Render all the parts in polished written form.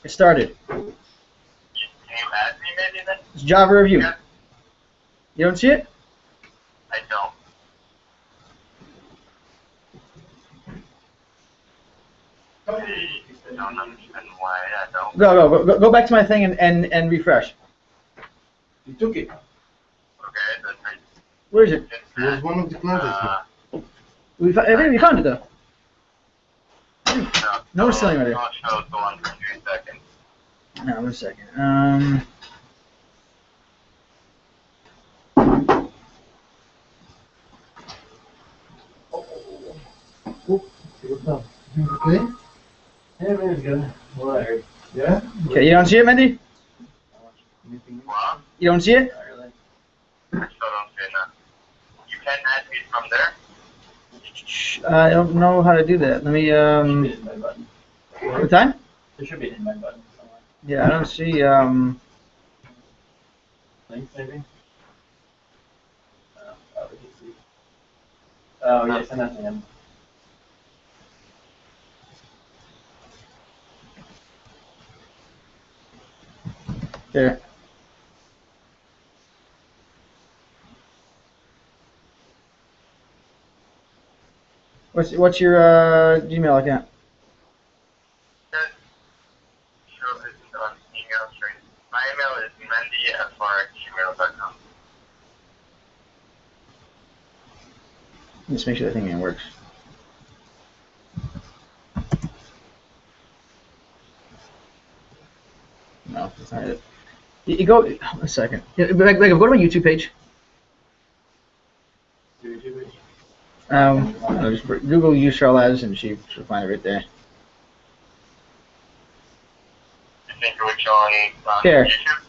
It started. Can you add me maybe then? It's Java review. Yeah. You don't see it? I don't. I don't understand why I don't. Go back to my thing and refresh. You took it. Okay, then Where is it? It was one of the classes. I think we found it though. No, it's selling right here. I'll show the one for 2 seconds. No, 1 second. What's up? Okay? Yeah, man, it's good. What? Yeah? Okay, you don't see it, Mendy? What? You don't see it? I still don't see it now. You can add me from there? I don't know how to do that. Let me, Invite button. what time? There should be an invite button somewhere. Yeah, I don't see, Links maybe? Oh, we can see. Oh, yeah, send that to him. there. What's your, Gmail account? Sure, it's on email string. My email is mendy@gmail.com. Just make sure the thing works. No, that's not it. You go, a second. Go to my YouTube page. No, just Google use Charles Addis and she'll find it right there. You think which on Here. YouTube?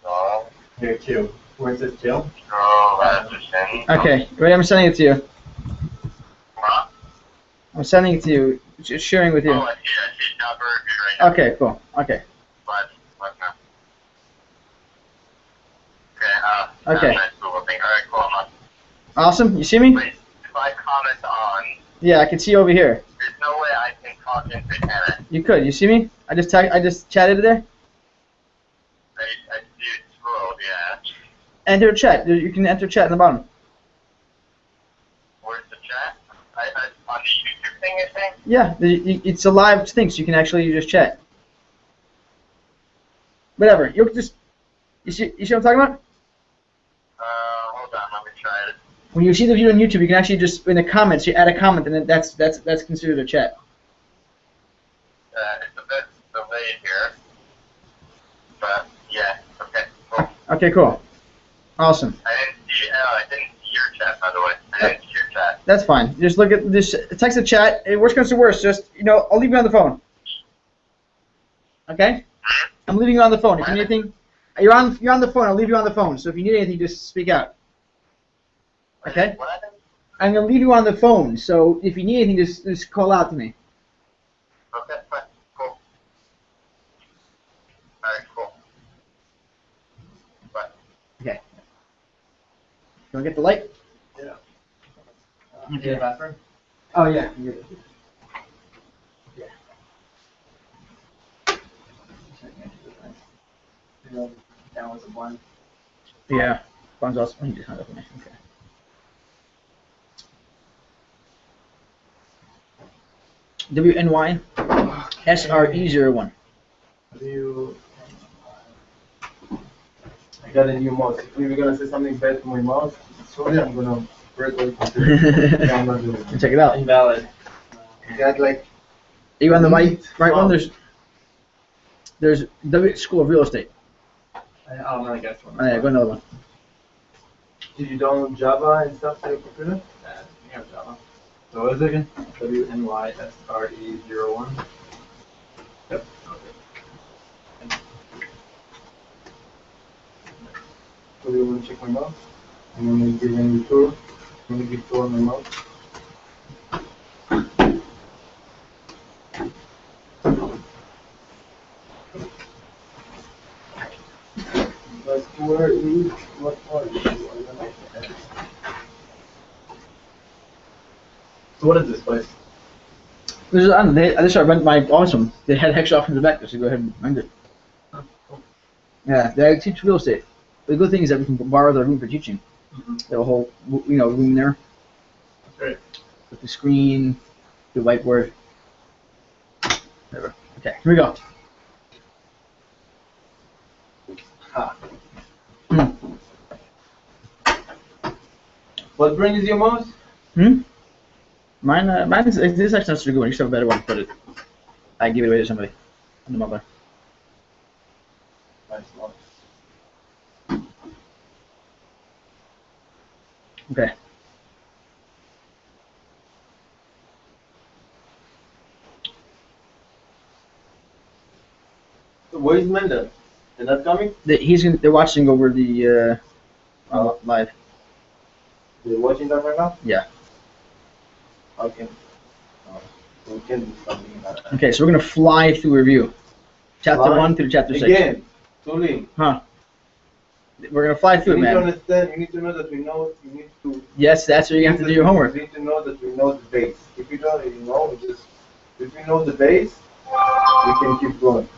No. Here, too. Where it says chill? No, that's just in. Okay, ready? I'm sending it to you. What? I'm sending it to you. Just sharing with you. Oh, I see Java review right now. Okay, cool. Okay. What now? Okay, Okay. nice Google thing. Alright, cool, I'm on. Awesome. You see me? Wait, if I comment on, Yeah, I can see you over here. there's no way I can talk into it, can I? You could. You see me? I just chatted there. I see it scrolled, yeah. Enter chat. You can enter chat in the bottom. Where's the chat? On the YouTube thing, you're saying? Yeah, it's a live thing, so you can actually just chat. Whatever. You just you see what I'm talking about? Hold on, let me try it. When you see the video on YouTube, you can actually just in the comments you add a comment, and then that's considered a chat. It's a bit delayed here. But, yeah, okay, cool. Okay, cool. Awesome. I didn't see your chat, by the way. I didn't see your chat. That's fine. Just look at this text the chat. Worst comes to worst, just I'll leave you on the phone. Okay? I'm leaving you on the phone. If you need anything, you're on the phone. I'll leave you on the phone. So if you need anything, just speak out. Okay? What? I'm gonna leave you on the phone. So if you need anything, just call out to me. Okay, fine, cool. Alright, cool. Bye. Okay. You wanna get the light? Yeah. Okay. The bathroom? Oh yeah. Down was a blind. Yeah. Phone's also. You just hung up on me. Okay. WNY SRE01. I got a new mouse. If you're gonna say something bad to my mouse, sorry, I'm gonna break all the computer. Yeah, I'm not doing it. Check it out. Invalid. You got like. Are you on the right one? There's W School of Real Estate. I'll run a guess one. Oh, yeah, go another one. Did you download Java and stuff to your computer? Yeah, Java. So what is it again? WNYSRE01. Yep. So you want to check my mouse? I'm gonna give you a tour. I'm gonna give tour on my mouse. But where is what are you? So what is this place? This I rent my awesome. They had hex off in the back, so go ahead and rent it. Yeah, they teach real estate. The good thing is that we can borrow the room for teaching. They have a whole room there Great. with the screen, the whiteboard. Whatever. Okay, here we go. What brand is your mouse? Mine is this actually not so good one. You should have a better one to put it. I give it away to somebody. On the mother. Nice mouse. Okay. So where is Mendel? They're not coming? They're watching over the live. They're watching that right now? Yeah. Okay. So we can do something about that. Okay, so we're gonna fly through review. Chapter Fly? 1 through chapter 6. Again, Tuli. Huh. We're gonna fly through You it, need to man. understand, you need to know that we know, you need to... Yes, that's where you have to do your homework. You need to know that we know the base. If you don't, you know, if we know the base, we can keep going.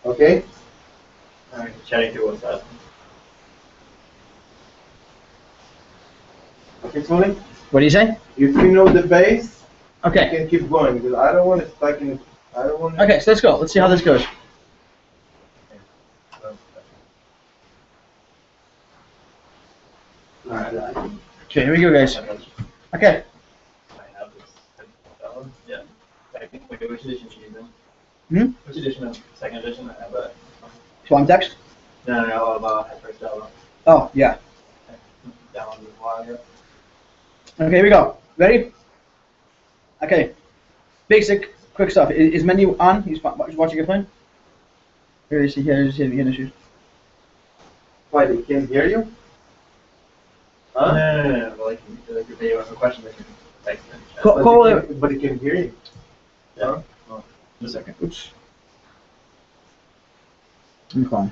Okay? Alright, chatting through what's up. Okay, Tuli? What do you say? If we know the base, we Okay. can keep going, because I don't want to stuck in, I don't want to... Okay, so let's go. Let's see how this goes. Okay, here we go, guys. Okay. I have this. Yeah. I think, which edition are you using? Hmm? Which edition of second edition? I have a. Swamp text? No, of Hyper Java. Oh, yeah. Downloaded a while ago. Okay, here we go. Ready? Okay. Basic, quick stuff. Is menu on? He's watching your phone? Here is he. Here's him. Issues. Why, they can't hear you? Huh? No. But like, if they have a question, they can text it. But he can hear you. Yeah. Oh, just a second. Oops. Let me call him.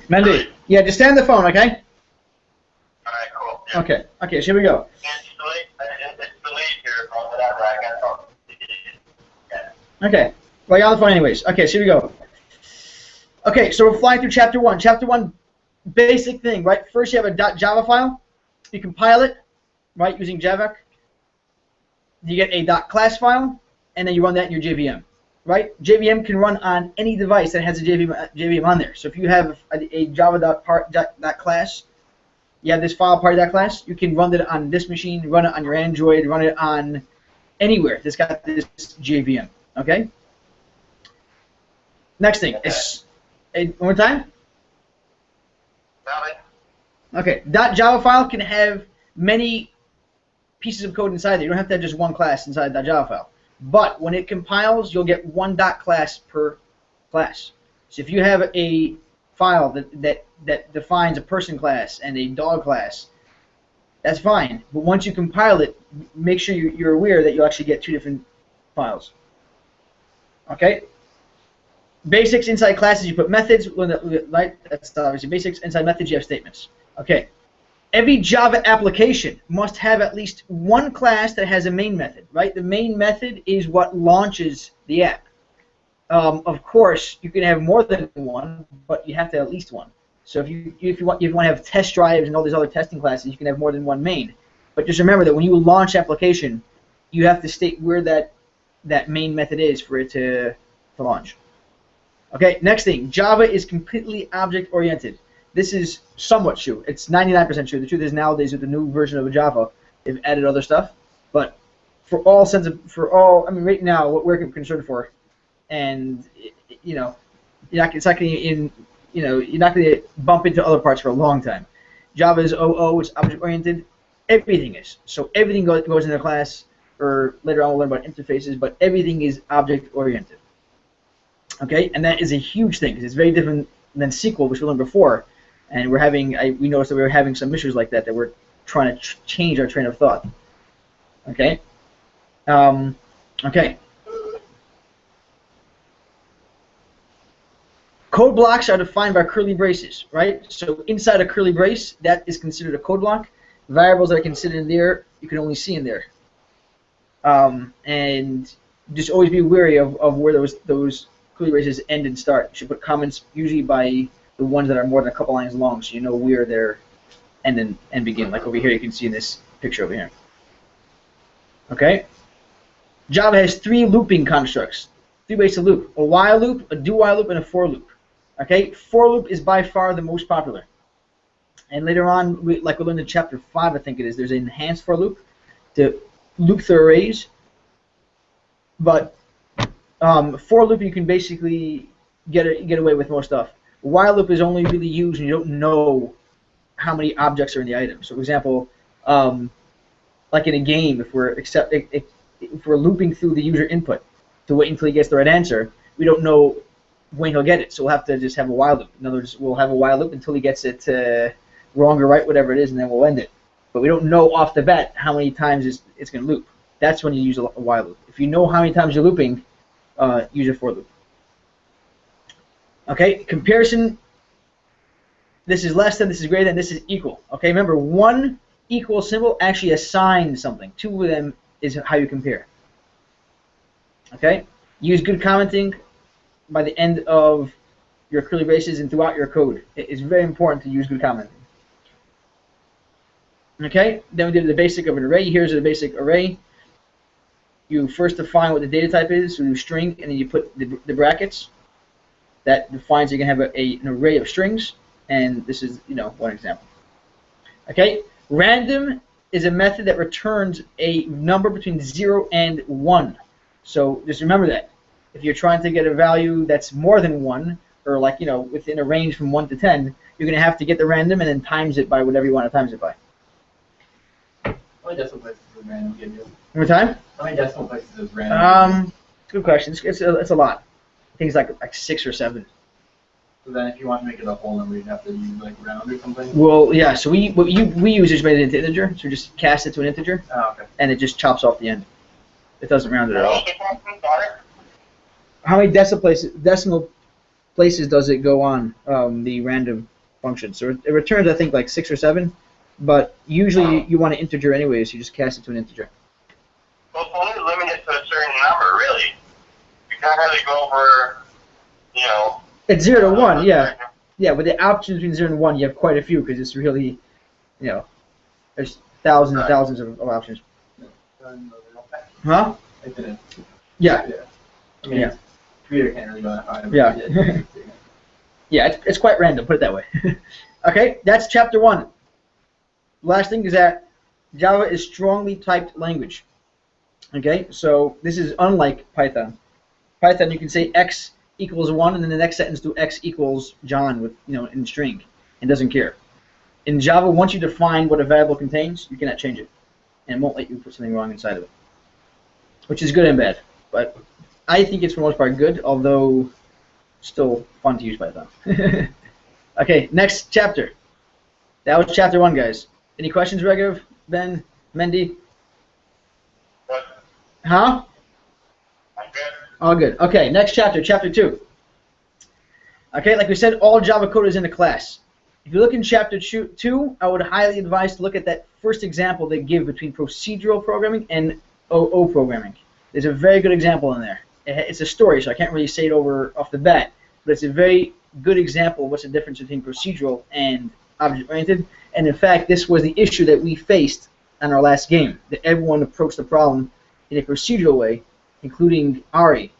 Mandy, yeah, just stay on the phone, okay? Alright, cool. Yeah. Okay. Okay, so here we go. It's delayed here, or whatever. I got something. Okay. Well, you're on the phone anyways. Okay, so here we go. Okay, so we're flying through chapter 1. Chapter 1, basic thing, right? First you have a .java file. You compile it, right, using Java. You get a .class file, and then you run that in your JVM, right? JVM can run on any device that has a JVM on there. So if you have a java.class, you have this file party.class, you can run it on this machine, run it on your Android, run it on anywhere that's got this JVM, okay? Next thing is, one more time? Okay, .java file can have many pieces of code inside there. You don't have to have just one class inside that .java file. But when it compiles, you'll get one .class per class. So if you have a file that defines a person class and a dog class, that's fine. But once you compile it, make sure you're aware that you'll actually get two different files. Okay? Basics inside classes, you put methods. Right? That's obviously basics. Inside methods, you have statements. Okay. Every Java application must have at least one class that has a main method, right? The main method is what launches the app. Of course, you can have more than one, but you have to have at least one. So if you want to have test drives and all these other testing classes, you can have more than one main. But just remember that when you launch application, you have to state where that main method is for it to launch. Okay, next thing, Java is completely object-oriented. This is somewhat true. It's 99% true. The truth is nowadays with the new version of Java, they've added other stuff. But I mean, right now, what we're concerned for, and you know, you're not going to bump into other parts for a long time. Java is OO. It's object-oriented. Everything is. So everything goes in the class. or later on we'll learn about interfaces, but everything is object-oriented. Okay, and that is a huge thing, because it's very different than SQL, which we learned before, and we noticed that we were having some issues like that we're trying to change our train of thought. Okay? Okay. Code blocks are defined by curly braces, right? So inside a curly brace, that is considered a code block. Variables that are considered in there, you can only see in there. And just always be wary of where those curly braces end and start. You should put comments usually by the ones that are more than a couple lines long, so you know where they're end and begin. Like over here, you can see in this picture over here. Okay? Java has 3 looping constructs, 3 ways to loop: a while loop, a do-while loop, and a for loop. Okay? For loop is by far the most popular. And later on, like we learned in chapter 5, I think it is, there's an enhanced for loop to loop through arrays. But for loop, you can basically get away with more stuff. While loop is only really used when you don't know how many objects are in the item. So, for example, like in a game, if we're looping through the user input to wait until he gets the right answer, we don't know when he'll get it. So we'll have to just have a while loop. In other words, we'll have a while loop until he gets it wrong or right, whatever it is, and then we'll end it. But we don't know off the bat how many times it's going to loop. That's when you use a while loop. If you know how many times you're looping, use a for loop. Okay, comparison. This is less than, this is greater than, this is equal. Okay, remember, one equal symbol actually assigns something. 2 of them is how you compare. Okay, use good commenting by the end of your curly braces and throughout your code. It is very important to use good commenting. Okay, then we did the basic of an array. Here's the basic array. You first define what the data type is, so you string, and then you put the brackets. That defines you can have an array of strings, and this is, one example. Okay, random is a method that returns a number between 0 and 1. So just remember that. If you're trying to get a value that's more than 1, or like, within a range from 1 to 10, you're going to have to get the random and then times it by whatever you want to times it by. How many decimal places does random give you? One more time? How many decimal places does random Good question. It's a lot. I think it's like 6 or 7. So then if you want to make it a whole number, you'd have to use like round or something? Well, yeah, so we use is made it into integer, so we just cast it to an integer, okay. And it just chops off the end. It doesn't round it at all. How many decimal places does it go on the random function? So it returns, I think, like 6 or 7, but usually you want an integer anyway, so you just cast it to an integer. Well, it's only limited to a certain number, really. You can't really go over, It's 0 to 1, yeah. Yeah, but the options between 0 and 1, you have quite a few, because it's really, there's thousands and thousands of options. Huh? I didn't. Yeah. I mean, computer can't really go that high. Yeah. Yeah, it's quite random, put it that way. Okay, that's chapter 1. Last thing is that Java is strongly typed language. Okay, so this is unlike Python. Python, you can say x equals 1, and then the next sentence do x equals John with, in string. It doesn't care. In Java, once you define what a variable contains, you cannot change it. And it won't let you put something wrong inside of it. Which is good and bad. But I think it's for the most part good, although still fun to use Python. Okay, next chapter. That was chapter 1, guys. Any questions, Regev, Ben, Mendy? Huh? I'm good. All good. Okay, next chapter, chapter 2. Okay, like we said, all Java code is in a class. If you look in chapter 2, I would highly advise to look at that first example they give between procedural programming and OO programming. There's a very good example in there. It's a story, so I can't really say it off the bat, but it's a very good example of what's the difference between procedural and object-oriented. And in fact, this was the issue that we faced on our last game, that everyone approached the problem in a procedural way, including Ari.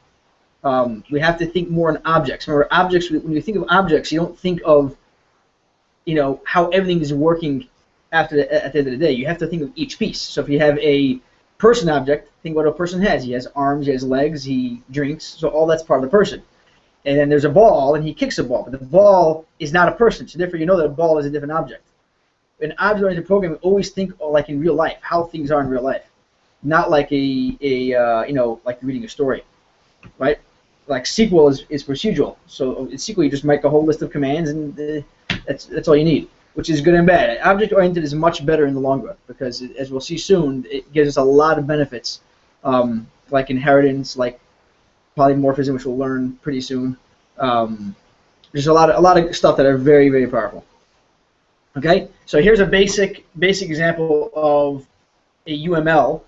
We have to think more in objects. Remember, objects, when you think of objects, you don't think of how everything is working at the end of the day. You have to think of each piece. So if you have a person object, think what a person has. He has arms, he has legs, he drinks, so all that's part of the person. And then there's a ball, and he kicks a ball, but the ball is not a person, so therefore you know that a ball is a different object. In object-oriented programming, always think like in real life, how things are in real life. not like like reading a story, right? Like SQL is procedural. So in SQL you just make a whole list of commands, and that's all you need, which is good and bad. Object-oriented is much better in the long run because, as we'll see soon, it gives us a lot of benefits, like inheritance, like polymorphism, which we'll learn pretty soon. There's a lot of stuff that are very, very powerful. Okay, so here's a basic example of a UML,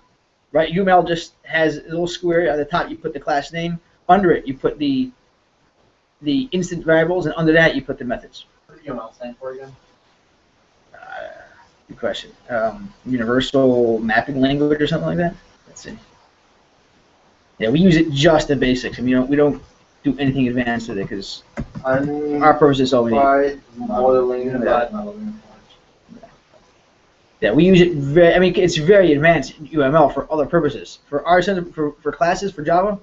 right? UML just has a little square at the top. You put the class name. Under it, you put the instant variables, and under that, you put the methods. What do UML stand for again? Good question. Universal mapping language or something like that. Let's see. Yeah, we use it just in basics. I mean, we don't do anything advanced with it because our purpose is all we need. Modeling that. Yeah, we use it very. I mean, it's very advanced in UML for other purposes. For our for classes for Java,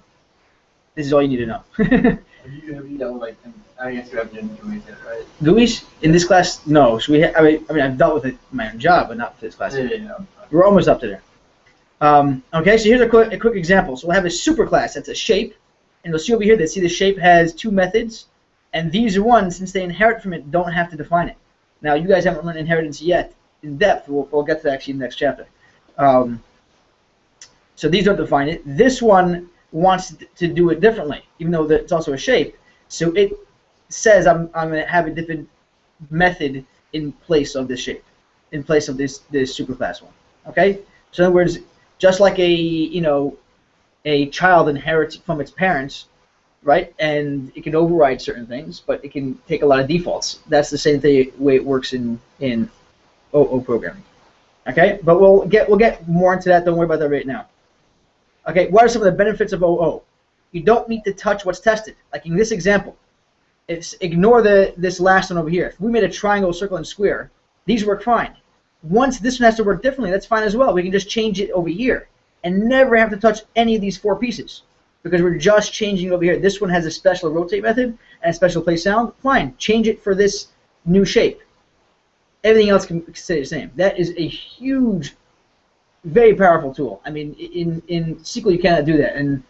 this is all you need to know. Have you done, like, I guess you have been doing it, right? GUIs in this class? No. So I mean, I've dealt with it in my own job, but not for this class. Yeah. We're almost up to there. Okay, so here's a quick example. So we'll have a superclass that's a shape, and you'll see over here that the shape has two methods, and these ones, since they inherit from it, don't have to define it. Now, you guys haven't learned inheritance yet in depth. We'll get to that actually in the next chapter. So these don't define it. This one wants to do it differently, even though it's also a shape. So it says I'm going to have a different method in place of this shape, in place of this superclass one. Okay. So in other words, just like a child inherits from its parents, right? And it can override certain things, but it can take a lot of defaults. That's the same way it works in OO programming. Okay. But we'll get more into that. Don't worry about that right now. Okay, what are some of the benefits of OO? You don't need to touch what's tested. Like in this example, ignore this last one over here. If we made a triangle, circle, and square, these work fine. Once this one has to work differently, that's fine as well. We can just change it over here and never have to touch any of these four pieces because we're just changing over here. This one has a special rotate method and a special place sound. Fine, change it for this new shape. Everything else can stay the same. That is a huge, very powerful tool. I mean, in SQL you cannot do that, and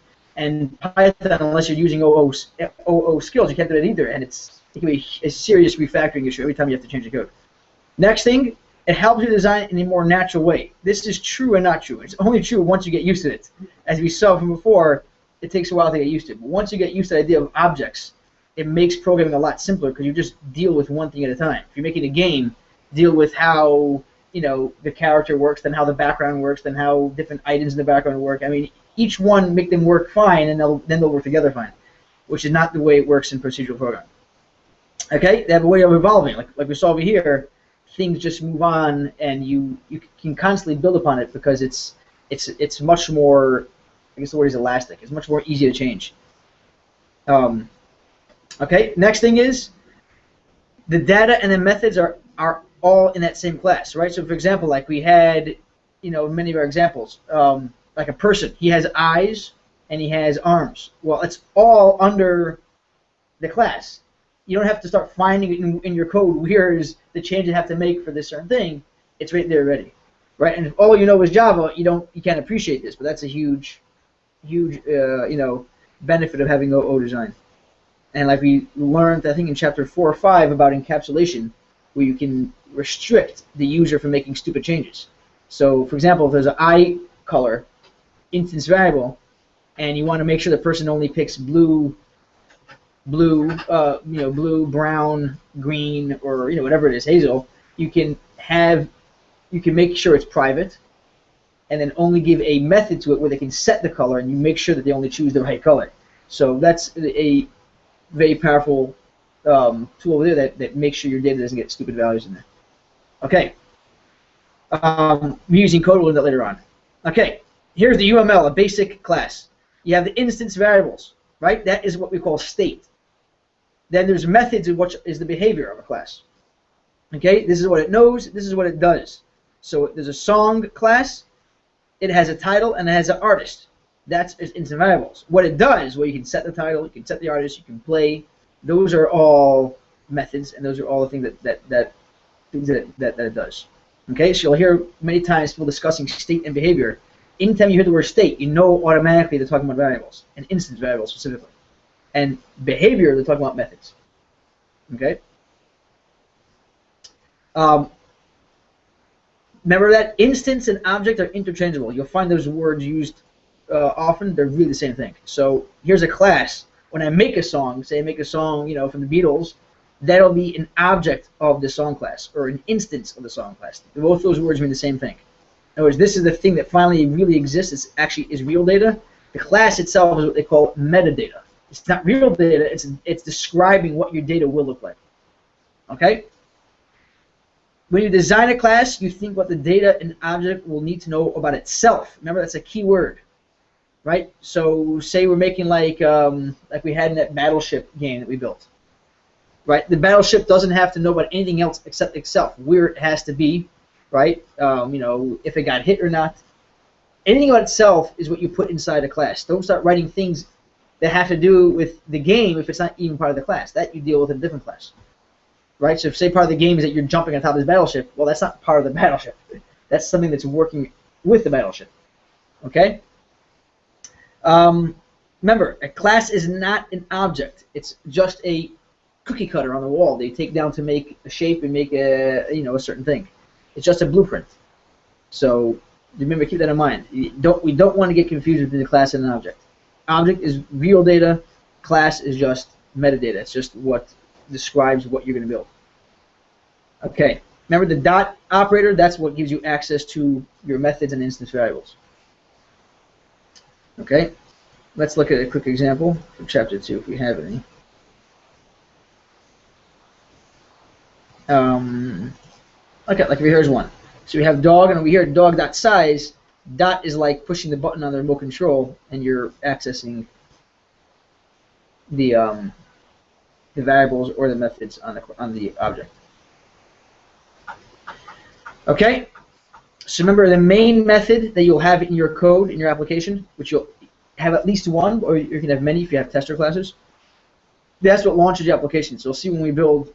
Python, unless you're using OO skills, you can't do that either. And it can be a serious refactoring issue every time you have to change the code. Next thing, it helps you design in a more natural way. This is true and not true. It's only true once you get used to it. As we saw from before, it takes a while to get used to it. But once you get used to the idea of objects, it makes programming a lot simpler because you just deal with one thing at a time. If you're making a game, deal with how the character works, then how the background works, then how different items in the background work. I mean, each one make them work fine, and then they'll work together fine, which is not the way it works in procedural programming. Okay, they have a way of evolving, like we saw over here. Things just move on, and you can constantly build upon it because it's much more. I guess the word is elastic. It's much more easy to change. Okay, next thing is the data and the methods are all in that same class, right? So for example, like we had, many of our examples, like a person, he has eyes and he has arms. Well, it's all under the class. You don't have to start finding it in your code. Where's the change you have to make for this certain thing? It's right there already, right? And if all you know is Java, you can't appreciate this, but that's a huge benefit of having OO design. And like we learned, I think in chapter 4 or 5 about encapsulation, where you can restrict the user from making stupid changes. So, for example, if there's an eye color instance variable, and you want to make sure the person only picks blue, brown, green, or whatever it is, hazel, you can make sure it's private, and then only give a method to it where they can set the color, and you make sure that they only choose the right color. So that's a very powerful tool over there that makes sure your data doesn't get stupid values in there. Okay. We're using code, we'll learn that later on. Okay, here's the UML, a basic class. You have the instance variables, right? That is what we call state. Then there's methods, which is the behavior of a class. Okay, this is what it knows, this is what it does. So there's a song class, it has a title, and it has an artist. That's its instance variables. What it does, well, you can set the title, you can set the artist, you can play. Those are all methods, and those are all the things that it does. Okay, so you'll hear many times people discussing state and behavior. anytime you hear the word state, you know automatically they're talking about variables, and instance variables specifically. And behavior, they're talking about methods. Okay? Remember that instance and object are interchangeable. You'll find those words used often. They're really the same thing. So here's a class. When I make a song, say I make a song, from the Beatles, that'll be an object of the song class or an instance of the song class. Both those words mean the same thing. In other words, this is the thing that finally really exists. It actually is real data. The class itself is what they call metadata. It's not real data. It's describing what your data will look like. Okay? When you design a class, you think what the data and object will need to know about itself. Remember, that's a key word, right? So, say we're making like we had in that battleship game that we built, right? The battleship doesn't have to know about anything else except itself, where it has to be, right? If it got hit or not. Anything about itself is what you put inside a class. Don't start writing things that have to do with the game if it's not even part of the class. That you deal with in a different class. Right? So if say part of the game is that you're jumping on top of this battleship, well, that's not part of the battleship. That's something that's working with the battleship. Okay? Remember, a class is not an object. It's just a cookie cutter on the wall they take down to make a shape and make a certain thing. It's just a blueprint. So remember, keep that in mind. We don't want to get confused between the class and an object. Object is real data. Class is just metadata. It's just what describes what you're going to build. Okay. Remember the dot operator? That's what gives you access to your methods and instance variables. Okay. Let's look at a quick example from chapter 2 if we have any. Okay, like here's one. So we have dog, and we hear dog.size. Dot is like pushing the button on the remote control, and you're accessing the variables or the methods on the object. Okay. So remember the main method that you'll have in your code in your application, which you'll have at least one, or you can have many if you have tester classes. That's what launches your application. So you'll see when we build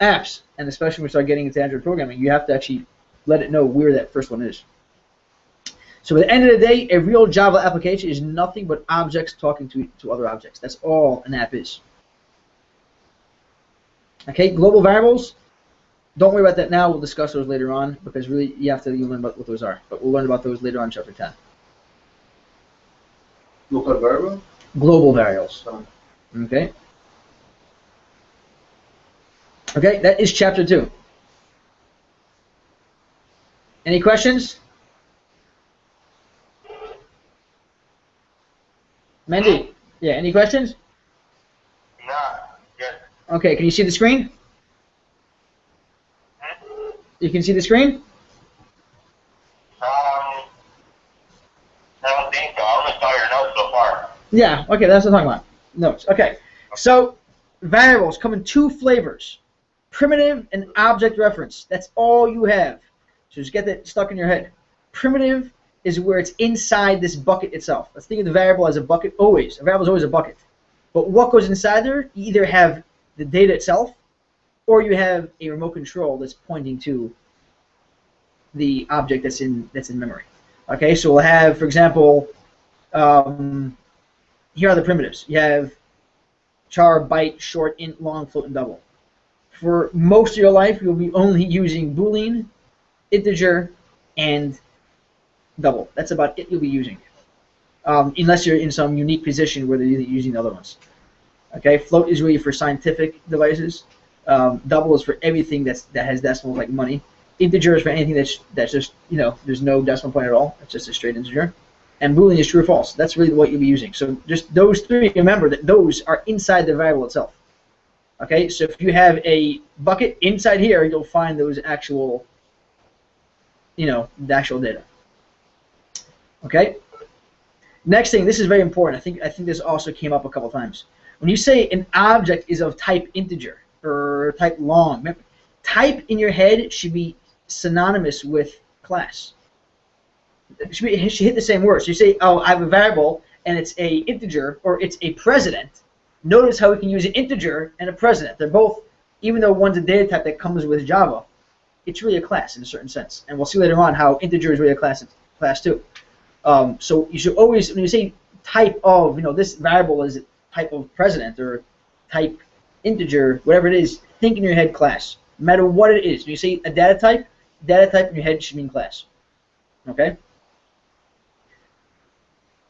apps, and especially when we start getting into Android programming, you have to actually let it know where that first one is. So at the end of the day, a real Java application is nothing but objects talking to other objects. That's all an app is. Okay, global variables, don't worry about that now. We'll discuss those later on because really you have to learn about what those are. But we'll learn about those later on in chapter 10. Local variable? Global variables. Okay. Okay, that is chapter 2. Any questions? Mendy? Yeah, any questions? No, good. Okay, can you see the screen? You can see the screen? I don't think so. I only saw your notes so far. Yeah, okay, that's what I'm talking about. Notes. Okay, so variables come in two flavors. Primitive and object reference. That's all you have. So just get that stuck in your head. Primitive is where it's inside this bucket itself. Let's think of the variable as a bucket always. A variable is always a bucket. But what goes inside there, you either have the data itself or you have a remote control that's pointing to the object that's in memory. Okay, so we'll have, for example, here are the primitives. You have char, byte, short, int, long, float, and double. For most of your life, you'll be only using Boolean, integer, and double. That's about it you'll be using, unless you're in some unique position where they're using the other ones. Okay, float is really for scientific devices. Double is for everything that has decimals like money. Integer is for anything that's just there's no decimal point at all. It's just a straight integer. And Boolean is true or false. That's really what you'll be using. So just those three. Remember that those are inside the variable itself. Okay, so if you have a bucket inside here, you'll find those actual, the actual data. Okay. Next thing, this is very important. I think this also came up a couple times. When you say an object is of type integer or type long, remember, type in your head should be synonymous with class. It should hit the same word. So you say, oh, I have a variable and it's a integer or it's a president. Notice how we can use an integer and a president. They're both, even though one's a data type that comes with Java, it's really a class in a certain sense. And we'll see later on how integer is really a class too. So you should always, when you say type of, this variable is type of president or type integer, whatever it is, think in your head class, no matter what it is. When you say a data type in your head should mean class. Okay?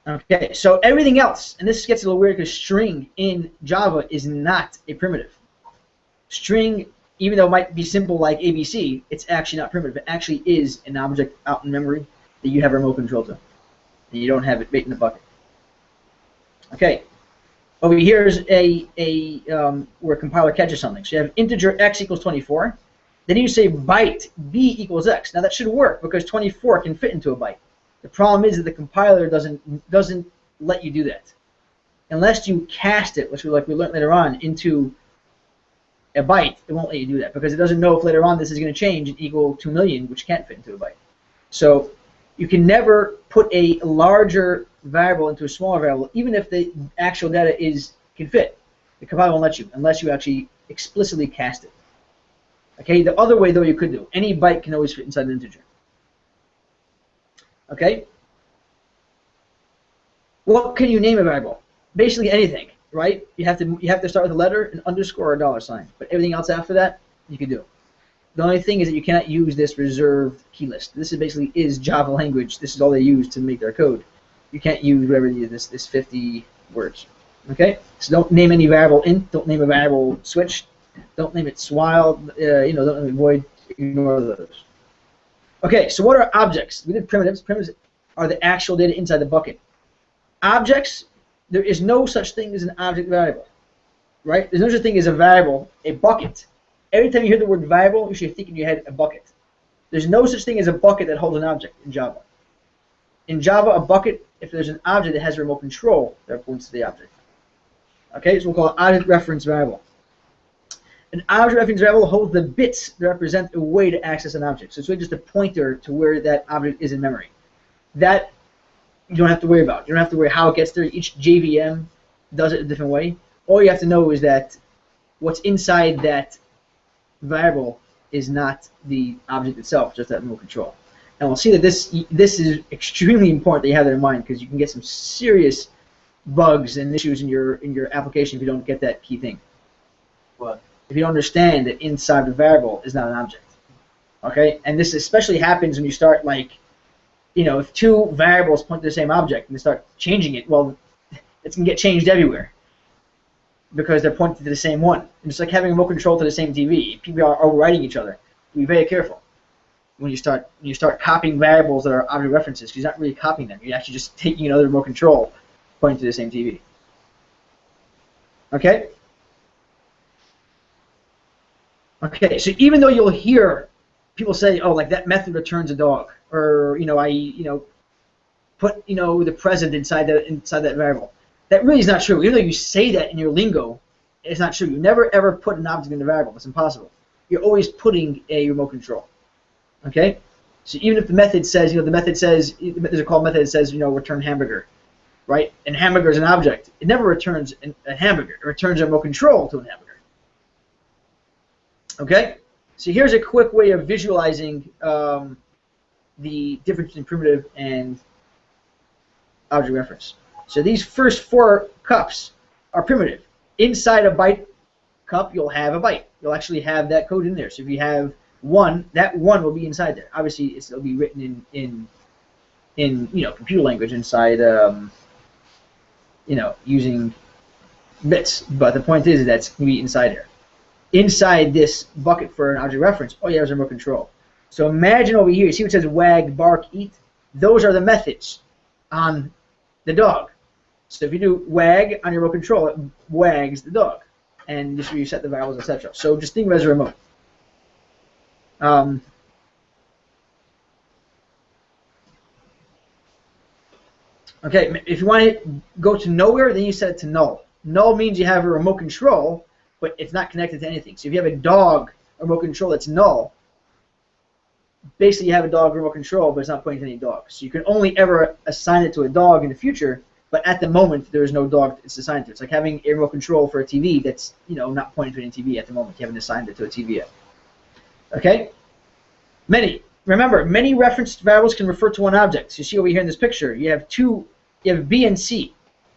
Okay, so everything else, and this gets a little weird because string in Java is not a primitive. String, even though it might be simple like ABC, it's actually not primitive. It actually is an object out in memory that you have remote control to. And you don't have it bait in the bucket. Okay, over here is where a compiler catches something. So you have integer x equals 24. Then you say byte b equals x. Now that should work because 24 can fit into a byte. The problem is that the compiler doesn't let you do that. Unless you cast it, which we learned later on, into a byte, it won't let you do that because it doesn't know if later on this is going to change and equal 2 million, which can't fit into a byte. So you can never put a larger variable into a smaller variable, even if the actual data can fit. The compiler won't let you unless you actually explicitly cast it. Okay, the other way though you could do, any byte can always fit inside an integer. Okay? What can you name a variable? Basically anything, right? You have to start with a letter, an underscore, or a dollar sign. But everything else after that, you can do. The only thing is that you cannot use this reserved key list. This basically is Java language. This is all they use to make their code. You can't use whatever this 50 words. Okay? So don't name any variable int. Don't name a variable switch. Don't name it while. Don't name it void. Ignore those. Okay, so what are objects? We did primitives. Primitives are the actual data inside the bucket. Objects, there is no such thing as an object variable, right? There's no such thing as a variable, a bucket. Every time you hear the word variable, you should think in your head a bucket. There's no such thing as a bucket that holds an object in Java. In Java, a bucket, if there's an object that has remote control, that points to the object. Okay, so we'll call it object reference variable. An object reference variable holds the bits that represent a way to access an object. So it's really just a pointer to where that object is in memory. That you don't have to worry about. You don't have to worry how it gets there. Each JVM does it a different way. All you have to know is that what's inside that variable is not the object itself, just that remote control. And we'll see that this is extremely important that you have that in mind because you can get some serious bugs and issues in your application if you don't get that key thing. What? If you don't understand that inside the variable is not an object. Okay? And this especially happens when you start if two variables point to the same object and they start changing it, well, it's going to get changed everywhere because they're pointing to the same one. And it's like having remote control to the same TV. People are overriding each other. Be very careful when you start copying variables that are object references because you're not really copying them. You're actually just taking another remote control pointing to the same TV. Okay? Okay, so even though you'll hear people say, oh, like that method returns a dog, or I put the present inside that variable. That really is not true. Even though you say that in your lingo, it's not true. You never ever put an object in the variable. It's impossible. You're always putting a remote control. Okay, so even if the method says, there's a call method that says, return hamburger, right? And hamburger is an object. It never returns a hamburger. It returns a remote control to a hamburger. Okay, so here's a quick way of visualizing the difference between primitive and object reference. So these first 4 cups are primitive. Inside a byte cup, you'll have a byte. You'll actually have that code in there. So if you have 1, that 1 will be inside there. Obviously, it'll be written in computer language inside, using bits. But the point is that's going to be inside there. Inside this bucket for an object reference, oh yeah, there's remote control. So imagine over here, you see what it says wag, bark, eat? Those are the methods on the dog. So if you do wag on your remote control, it wags the dog. And just reset the variables, etc. So just think of it as a remote. Okay, if you want to go to nowhere, then you set it to null. Null means you have a remote control, but it's not connected to anything. So if you have a dog remote control that's null, basically you have a dog remote control, but it's not pointing to any dog. So you can only ever assign it to a dog in the future, but at the moment there is no dog it's assigned to. It's like having a remote control for a TV that's not pointing to any TV at the moment. You haven't assigned it to a TV yet. Okay? Many. remember, many referenced variables can refer to one object. So you see over here in this picture, you have B and C,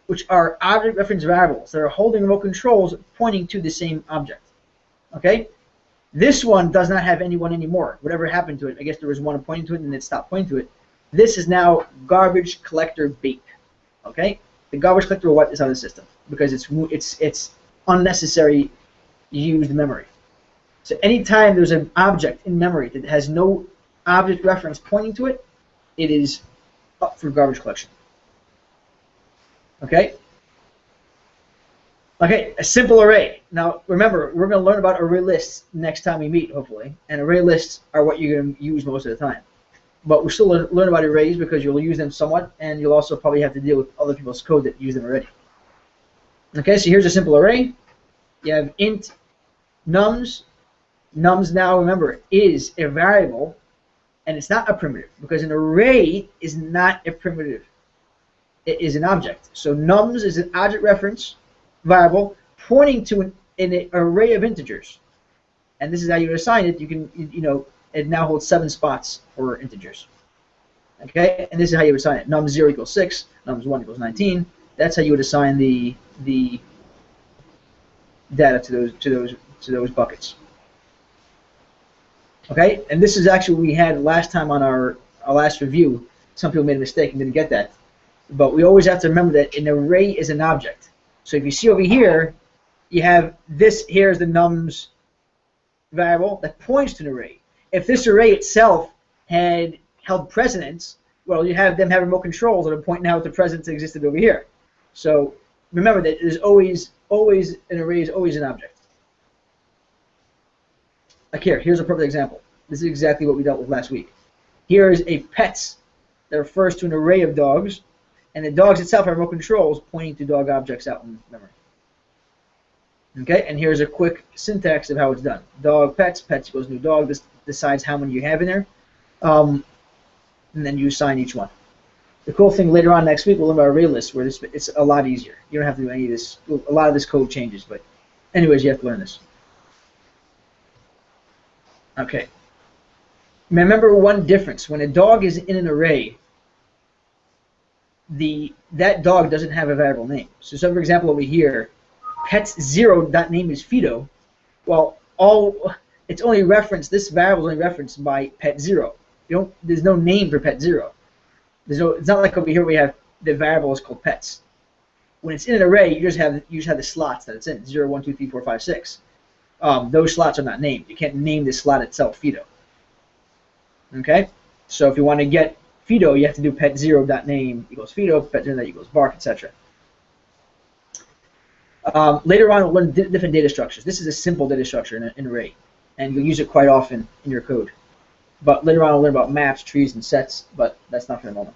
which are object reference variables that are holding remote controls pointing to the same object. Okay? This one does not have any one anymore. Whatever happened to it, I guess there was one pointing to it and it stopped pointing to it. This is now garbage collector bait. Okay? The garbage collector what is out of the system because it's unnecessary used memory. So anytime there's an object in memory that has no object reference pointing to it, it is up for garbage collection. Okay? Okay, a simple array. Now, remember, we're going to learn about array lists next time we meet, hopefully. And array lists are what you're going to use most of the time. But we'll still learn about arrays because you'll use them somewhat, and you'll also probably have to deal with other people's code that use them already. Okay, so here's a simple array. You have int nums. Nums now, remember, is a variable, and it's not a primitive, because an array is not a primitive. It is an object. So nums is an object reference variable pointing to an array of integers. And this is how you would assign it. You can, it now holds 7 spots for integers. Okay, and this is how you would assign it. Nums 0 equals 6, nums 1 equals 19. That's how you would assign the data to those buckets. Okay, and this is actually what we had last time on our last review. Some people made a mistake and didn't get that. But we always have to remember that an array is an object. So if you see over here, you have this, here's the nums variable that points to an array. If this array itself had held precedence, well, you have them have remote controls that are pointing out the precedence that existed over here. So remember that there's always an array is always an object. Like here's a perfect example. This is exactly what we dealt with last week. Here is a pets that refers to an array of dogs, and the dogs itself have remote controls pointing to dog objects out in memory. Okay, and here's a quick syntax of how it's done. Dog pets, pets equals new dog. This decides how many you have in there, and then you assign each one. The cool thing later on next week we'll learn about array lists, where it's a lot easier. You don't have to do any of this. A lot of this code changes, but anyways, you have to learn this. Okay. Remember one difference: when a dog is in an array, that dog doesn't have a variable name. So, for example, over here, pets0.name is Fido. Well, it's only referenced. This variable is only referenced by pet0. There's no name for pet0. It's not like over here we have the variable is called pets. When it's in an array, you just have the slots that it's in 0, 1, 2, 3, 4, 5, 6. Those slots are not named. You can't name the slot itself Fido. Okay, so if you want to get Fido, you have to do pet0.name equals Fido, pet0 equals bark, etc. Later on, we'll learn different data structures. This is a simple data structure in an array, and you'll use it quite often in your code. But later on, we'll learn about maps, trees, and sets, but that's not for the moment.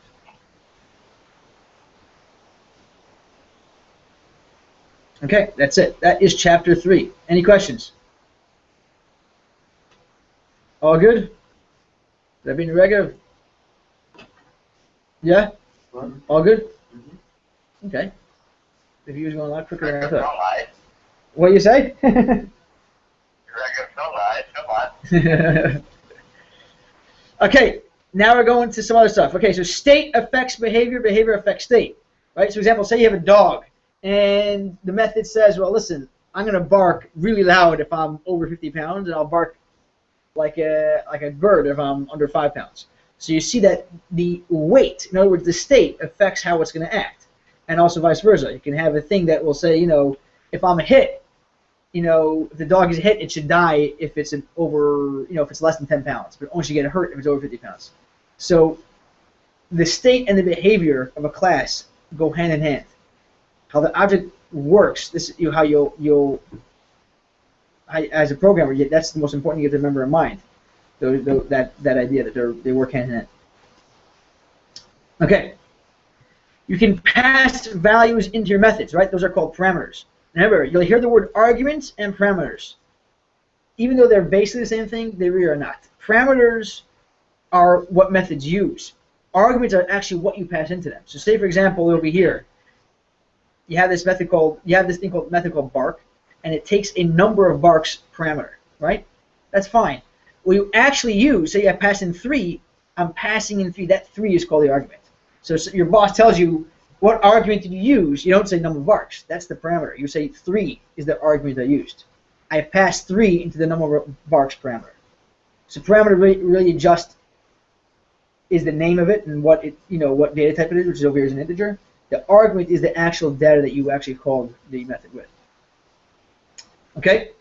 Okay, that's it. That is chapter 3. Any questions? All good? That being regular? Yeah? All good? Mm-hmm. Okay. The view's going a lot quicker than I thought. What do you say? Okay, now we're going to some other stuff. Okay, so state affects behavior, behavior affects state. Right? So, for example, say you have a dog, and the method says, well, listen, I'm going to bark really loud if I'm over 50 pounds, and I'll bark like a bird if I'm under 5 pounds. So you see that the weight, in other words, the state, affects how it's going to act. And also vice versa. You can have a thing that will say, if I'm a hit, if the dog is a hit, it should die if it's if it's less than 10 pounds. But only should get hurt if it's over 50 pounds. So the state and the behavior of a class go hand in hand. How the object works, this is how you'll as a programmer, that's the most important thing you have to remember in mind. That idea that they work hand in hand. Okay. You can pass values into your methods, right? Those are called parameters. Remember, you'll hear the word arguments and parameters. Even though they're basically the same thing, they really are not. Parameters are what methods use. Arguments are actually what you pass into them. So say, for example, over here, you have this thing called method called bark, and it takes a number of barks parameter, right? That's fine. what you actually use, say I pass in 3, I'm passing in 3. That 3 is called the argument. So your boss tells you, what argument did you use? You don't say num of varchs. That's the parameter. You say 3 is the argument I used. I passed 3 into the num of varchs parameter. So parameter really just is the name of it and what it, what data type it is, which is over here is an integer. The argument is the actual data that you actually called the method with. Okay?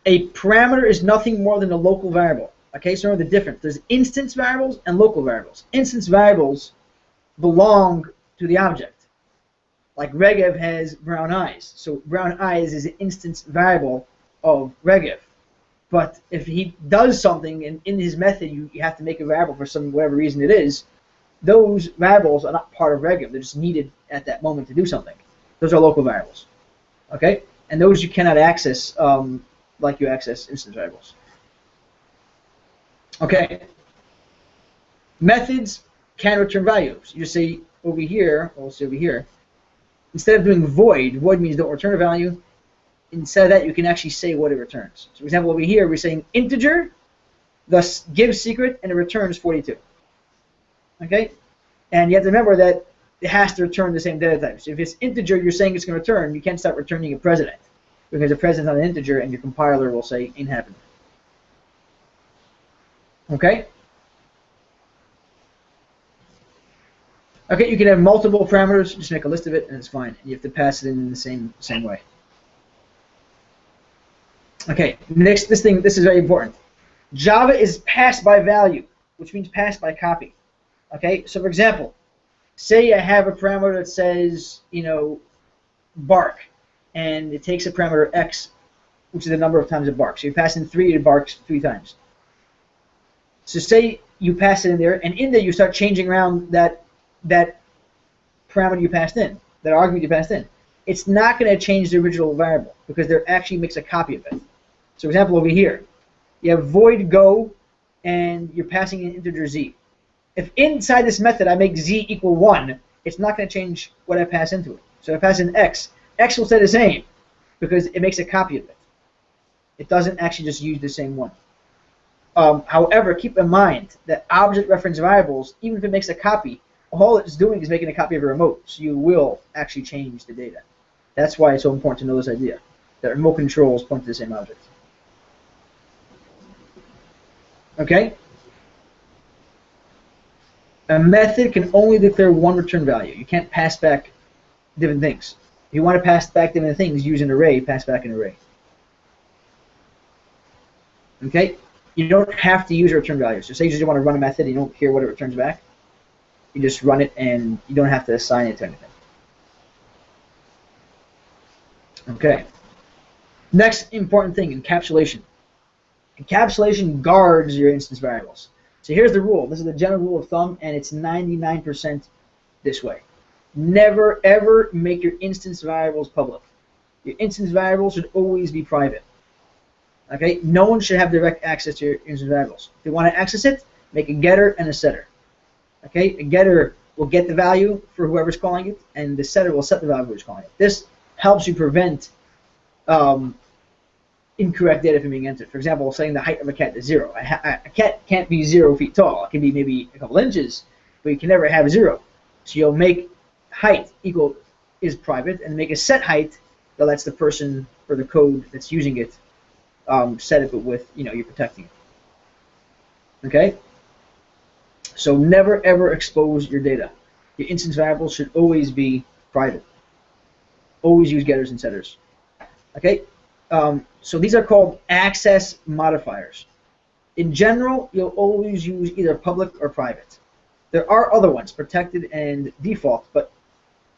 A parameter is nothing more than a local variable. Okay, so remember the difference. There's instance variables and local variables. Instance variables belong to the object. Like Regev has brown eyes. So brown eyes is an instance variable of Regev. But if he does something and in his method you have to make a variable for some whatever reason it is, those variables are not part of Regev. They're just needed at that moment to do something. Those are local variables. Okay? And those you cannot access like you access instance variables. Okay. Methods can return values. You just say over here, we'll say over here, instead of doing void means don't return a value. Instead of that, you can actually say what it returns. So for example, over here, we're saying integer, thus gives secret, and it returns 42. Okay? And you have to remember that it has to return the same data type. So if it's integer, you're saying it's going to return, you can't start returning a president. Because a president's not an integer, and your compiler will say ain't happening. Okay? Okay, you can have multiple parameters, just make a list of it, and it's fine. You have to pass it in the same way. Okay, next, this is very important. Java is passed by value, which means passed by copy. Okay, so for example, say I have a parameter that says, bark, and it takes a parameter x, which is the number of times it barks. So you pass in 3, it barks 3 times. So say you pass it in there, and in there you start changing around that parameter you passed in, that argument you passed in. It's not going to change the original variable because there actually makes a copy of it. So for example, over here, you have void go, and you're passing in integer z. If inside this method I make z equal 1, it's not going to change what I pass into it. So if I pass in x, x will stay the same because it makes a copy of it. It doesn't actually just use the same one. However, keep in mind that object reference variables, even if it makes a copy, all it's doing is making a copy of a remote, so you will actually change the data. That's why it's so important to know this idea, that remote controls point to the same object. Okay? A method can only declare one return value. You can't pass back different things. If you want to pass back different things, use an array, pass back an array. Okay? You don't have to use a return value. So say you just want to run a method and you don't care what it returns back. You just run it and you don't have to assign it to anything. Okay. Next important thing, encapsulation. Encapsulation guards your instance variables. So here's the rule. This is the general rule of thumb, and it's 99% this way. Never, ever make your instance variables public. Your instance variables should always be private. Okay? No one should have direct access to your instance variables. If you want to access it, make a getter and a setter. Okay? A getter will get the value for whoever's calling it, and the setter will set the value for whoever's calling it. This helps you prevent incorrect data from being entered. For example, saying the height of a cat is 0. A cat can't be 0 feet tall. It can be maybe a couple inches, but you can never have 0. So you'll make height equal is private, and make a set height that lets the person or the code that's using it set it with, you're protecting it. Okay? So never ever expose your data. Your instance variables should always be private. Always use getters and setters. Okay? So these are called access modifiers. In general, you'll always use either public or private. There are other ones, protected and default, but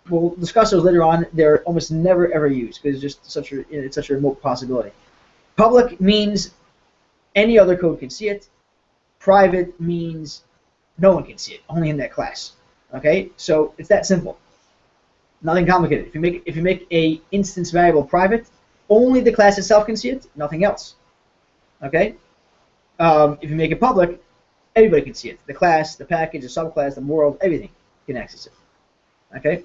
we'll discuss those later on. They're almost never ever used because it's just it's such a remote possibility. Public means any other code can see it. Private means no one can see it, only in that class. Okay, so it's that simple. Nothing complicated. If you make a instance variable private, only the class itself can see it, nothing else. Okay? If you make it public, everybody can see it. The class, the package, the subclass, the world, everything can access it. Okay?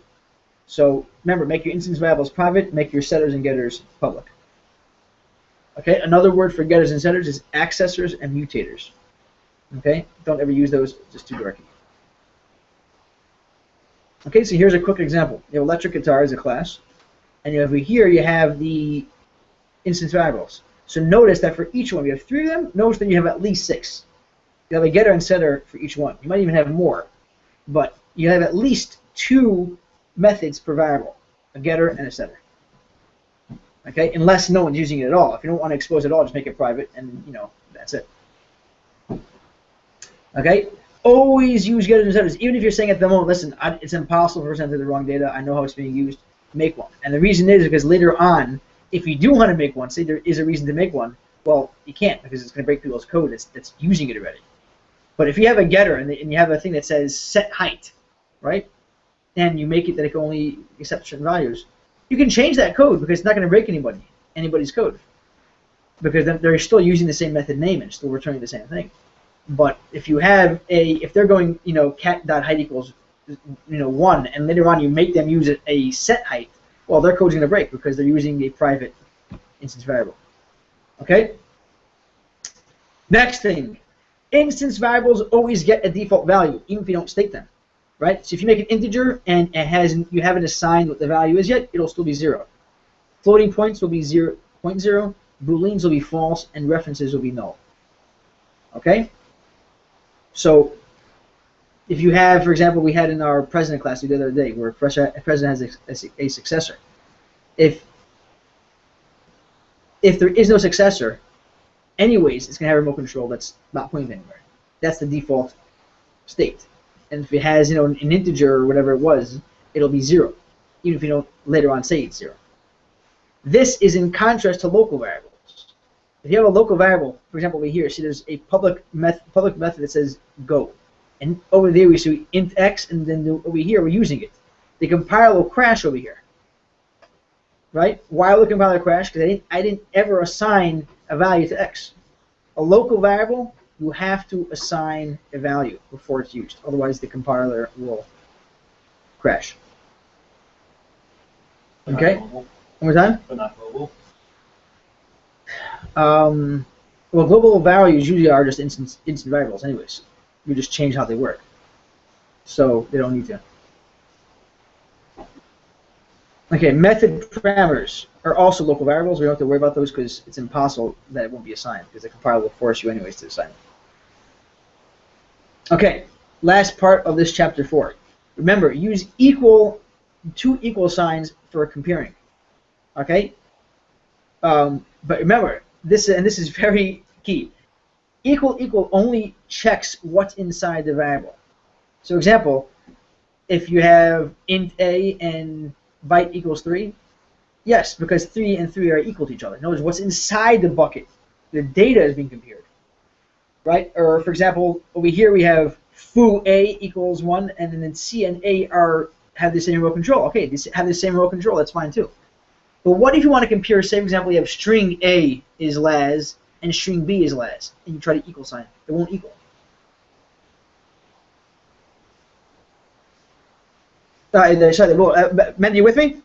So remember, make your instance variables private, make your setters and getters public. Okay, another word for getters and setters is accessors and mutators. Okay, don't ever use those just too directly. Okay, so here's a quick example. You have electric guitar as a class, and over here you have the instance variables. So notice that for each one, we have 3 of them. Notice that you have at least 6. You have a getter and setter for each one. You might even have more, but you have at least 2 methods per variable, a getter and a setter. Okay, unless no one's using it at all. If you don't want to expose it at all, just make it private, and that's it. Okay, always use getters and setters, even if you're saying at the moment, listen, it's impossible to present the wrong data. I know how it's being used. Make one, and the reason is because later on, if you do want to make one, say there is a reason to make one, well, you can't because it's going to break people's code that's using it already. But if you have a getter and you have a thing that says set height, right, and you make it that it can only accept certain values, you can change that code because it's not going to break anybody's code, because they're still using the same method name and still returning the same thing. But if you have if they're going cat.height equals 1, and later on you make them use a set height, well, their code's going to break because they're using a private instance variable. Okay. Next thing, instance variables always get a default value even if you don't state them. Right? So if you make an integer and you haven't assigned what the value is yet, it'll still be 0. Floating points will be 0.0, booleans will be false, and references will be null. Okay? So if you have, for example, we had in our president class the other day where a president has a successor. If there is no successor, anyways, it's going to have remote control that's not pointing anywhere. That's the default state. And if it has, an integer or whatever it was, it'll be 0, even if you don't later on say it's 0. This is in contrast to local variables. If you have a local variable, for example, over here, see there's a public method that says go, and over there we see int x, and then over here we're using it. The compiler will crash over here, right? Why will the compiler crash? Because I didn't ever assign a value to x. A local variable, you have to assign a value before it's used. Otherwise, the compiler will crash. Okay? One more time? But not global. Well, global values usually are just instant variables anyways. You just change how they work. So they don't need to. Okay, method parameters are also local variables. We don't have to worry about those because it's impossible that it won't be assigned because the compiler will force you anyways to assign it. Okay, last part of this chapter 4. Remember, use two equal signs for comparing. Okay? But remember, this is very key. Equal only checks what's inside the variable. So example, if you have int a and byte equals 3, yes, because 3 and 3 are equal to each other. Notice what's inside the bucket. The data is being compared. Right? Or for example, over here we have foo a equals 1, and then c and a have the same row control. Okay, they have the same row control. That's fine too. But what if you want to compare? Say, for example, you have string a is las and string b is las, and you try to equal sign. They won't equal. Sorry, Mendy, you with me?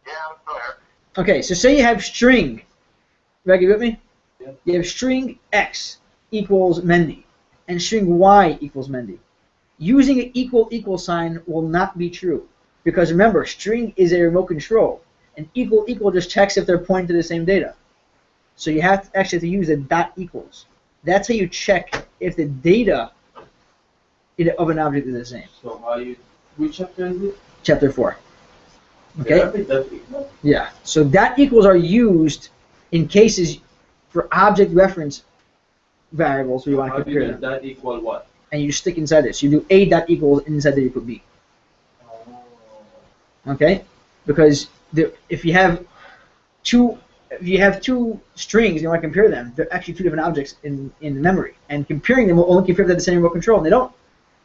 Yeah, I'm still here. Okay, so say you have string. Greg, you with me? Yeah. You have string x equals Mendy, and string y equals Mendy. Using an equal sign will not be true, because remember, string is a remote control, and equal just checks if they're pointing to the same data. So you have to actually use a dot equals. That's how you check if the data of an object is the same. So which chapter is it? Chapter 4. Okay? Yeah, I think that's equal. Yeah. So dot equals are used in cases for object reference variables where you want to compare them. That equal what? And you stick inside this. You do a dot equals, and inside there you put b. Oh. Okay? Because if you have two strings and you want to compare them, they're actually two different objects in memory. And comparing them will only compare if they have the same remote control, and they don't.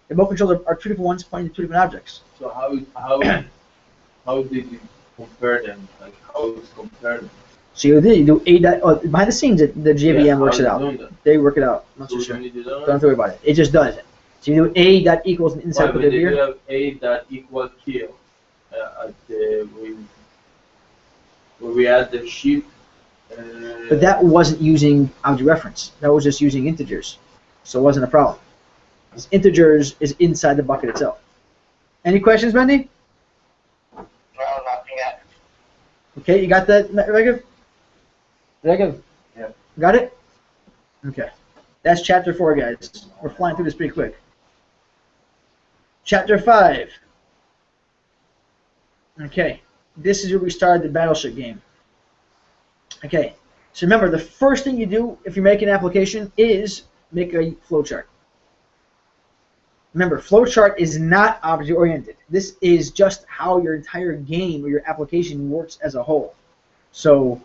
The remote controls are two different ones pointing to two different objects. So how did you compare them? Like how is compare them? So you do a dot. Behind the scenes, the JVM works it out. They work it out. I'm not so sure. Don't have to worry about it. It just does it. So you do a dot equals and inside put it here. You have a dot equal kill where we add the sheep But that wasn't using object reference. That was just using integers. So it wasn't a problem. Because integers is inside the bucket itself. Any questions, Mendy? No, nothing yet. Okay, you got that, Regav? Regav? Yeah. Got it? Okay. That's chapter 4, guys. We're flying through this pretty quick. Chapter 5. Okay. This is where we started the battleship game. Okay. So remember, the first thing you do if you're making an application is make a flowchart. Remember, flowchart is not object-oriented. This is just how your entire game or your application works as a whole. So